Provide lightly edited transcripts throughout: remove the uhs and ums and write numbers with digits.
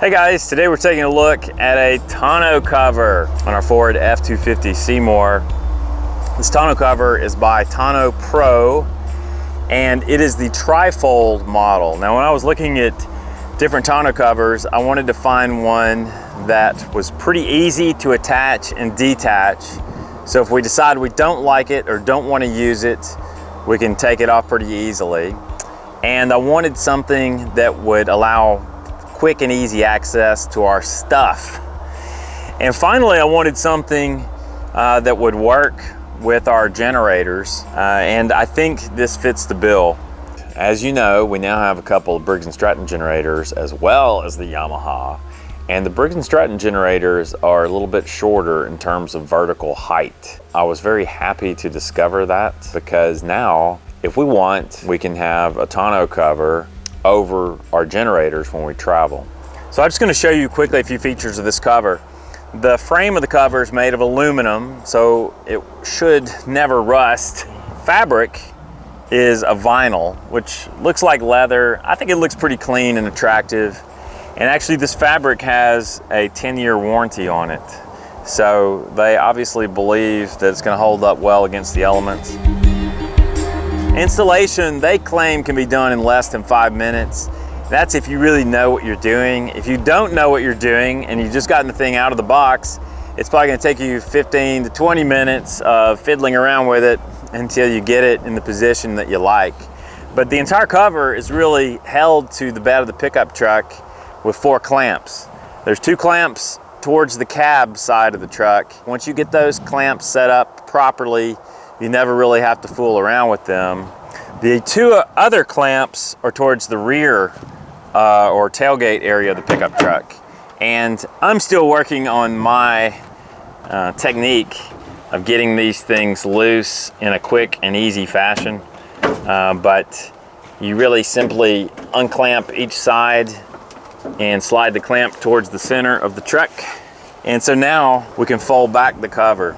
Hey guys, today we're taking a look at a tonneau cover on our Ford F-250 Seymour. This tonneau cover is by Tonno Pro, and it is the tri-fold model. Now, when I was looking at different tonneau covers, I wanted to find one that was pretty easy to attach and detach. So if we decide we don't like it or don't want to use it, we can take it off pretty easily. And I wanted something that would allow quick and easy access to our stuff. And finally, I wanted something that would work with our generators, and I think this fits the bill. As you know, we now have a couple of Briggs & Stratton generators as well as the Yamaha, and the Briggs & Stratton generators are a little bit shorter in terms of vertical height. I was very happy to discover that, because now if we want, we can have a tonneau cover over our generators when we travel. So I'm just going to show you quickly a few features of this cover. The frame of the cover is made of aluminum, so it should never rust. Fabric is a vinyl, which looks like leather. I think it looks pretty clean and attractive. And actually this fabric has a 10-year warranty on it. So they obviously believe that it's going to hold up well against the elements. Installation, they claim, can be done in less than 5 minutes. That's if you really know what you're doing. If you don't know what you're doing and you've just gotten the thing out of the box, it's probably gonna take you 15 to 20 minutes of fiddling around with it until you get it in the position that you like. But the entire cover is really held to the bed of the pickup truck with 4 clamps. There's 2 clamps towards the cab side of the truck. Once you get those clamps set up properly, you never really have to fool around with them. The 2 other clamps are towards the rear or tailgate area of the pickup truck. And I'm still working on my technique of getting these things loose in a quick and easy fashion. But you really simply unclamp each side and slide the clamp towards the center of the truck. And so now we can fold back the cover.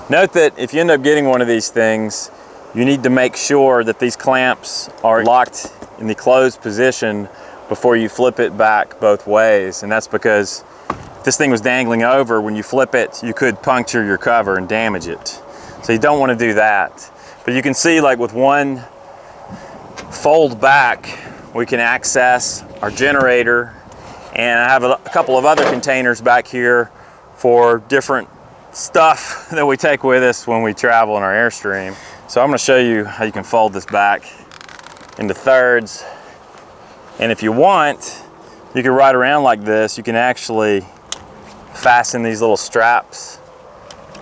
Note that if you end up getting one of these things, you need to make sure that these clamps are locked in the closed position before you flip it back both ways. And that's because if this thing was dangling over, when you flip it, you could puncture your cover and damage it. So you don't want to do that. But you can see, like with one fold back, we can access our generator. And I have a couple of other containers back here for different stuff that we take with us when we travel in our Airstream. So I'm going to show you how you can fold this back into thirds. And if you want, you can ride around like this. You can actually fasten these little straps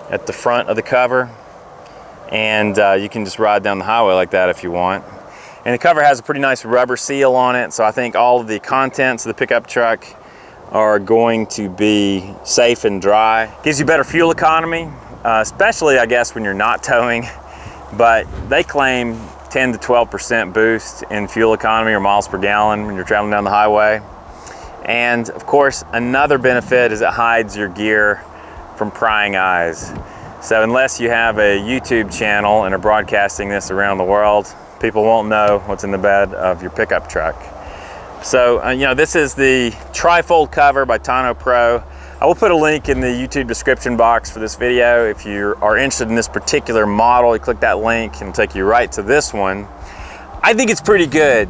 at the front of the cover, and you can just ride down the highway like that if you want. And the cover has a pretty nice rubber seal on it, so I think all of the contents of the pickup truck are going to be safe and dry. Gives you better fuel economy, especially I guess when you're not towing, but they claim 10 to 12% boost in fuel economy or miles per gallon when you're traveling down the highway. And of course, another benefit is it hides your gear from prying eyes. So unless you have a YouTube channel and are broadcasting this around the world, people won't know what's in the bed of your pickup truck. So, you know, this is the tri-fold cover by Tonno Pro. I will put a link in the YouTube description box for this video. If you are interested in this particular model, you click that link and it'll take you right to this one. I think it's pretty good.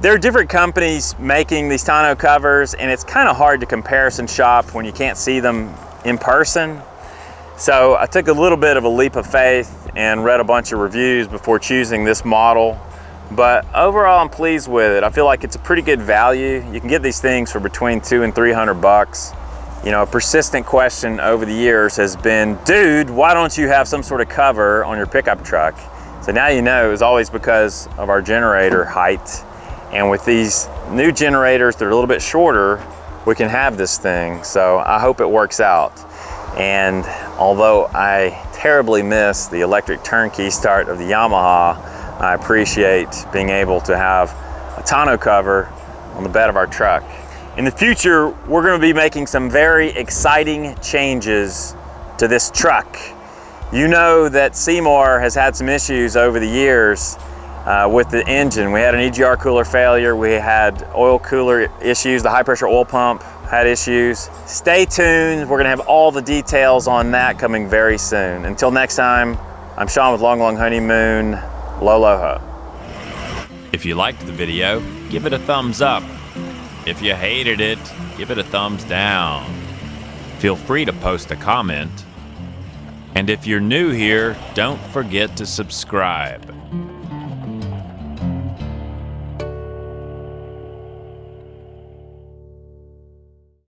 There are different companies making these tonneau covers, and it's kind of hard to comparison shop when you can't see them in person. So I took a little bit of a leap of faith and read a bunch of reviews before choosing this model. But overall, I'm pleased with it. I feel like it's a pretty good value. You can get these things for between $200 and $300. You know, a persistent question over the years has been, dude, why don't you have some sort of cover on your pickup truck? So now you know it's always because of our generator height. And with these new generators that are a little bit shorter, we can have this thing. So I hope it works out. And although I terribly miss the electric turnkey start of the Yamaha, I appreciate being able to have a tonneau cover on the bed of our truck. In the future, we're going to be making some very exciting changes to this truck. You know that Seymour has had some issues over the years with the engine. We had an EGR cooler failure. We had oil cooler issues. The high pressure oil pump had issues. Stay tuned. We're gonna have all the details on that coming very soon. Until next time, I'm Sean with Long Honeymoon. Aloha. If you liked the video, give it a thumbs up. If you hated it, give it a thumbs down. Feel free to post a comment. And if you're new here, don't forget to subscribe.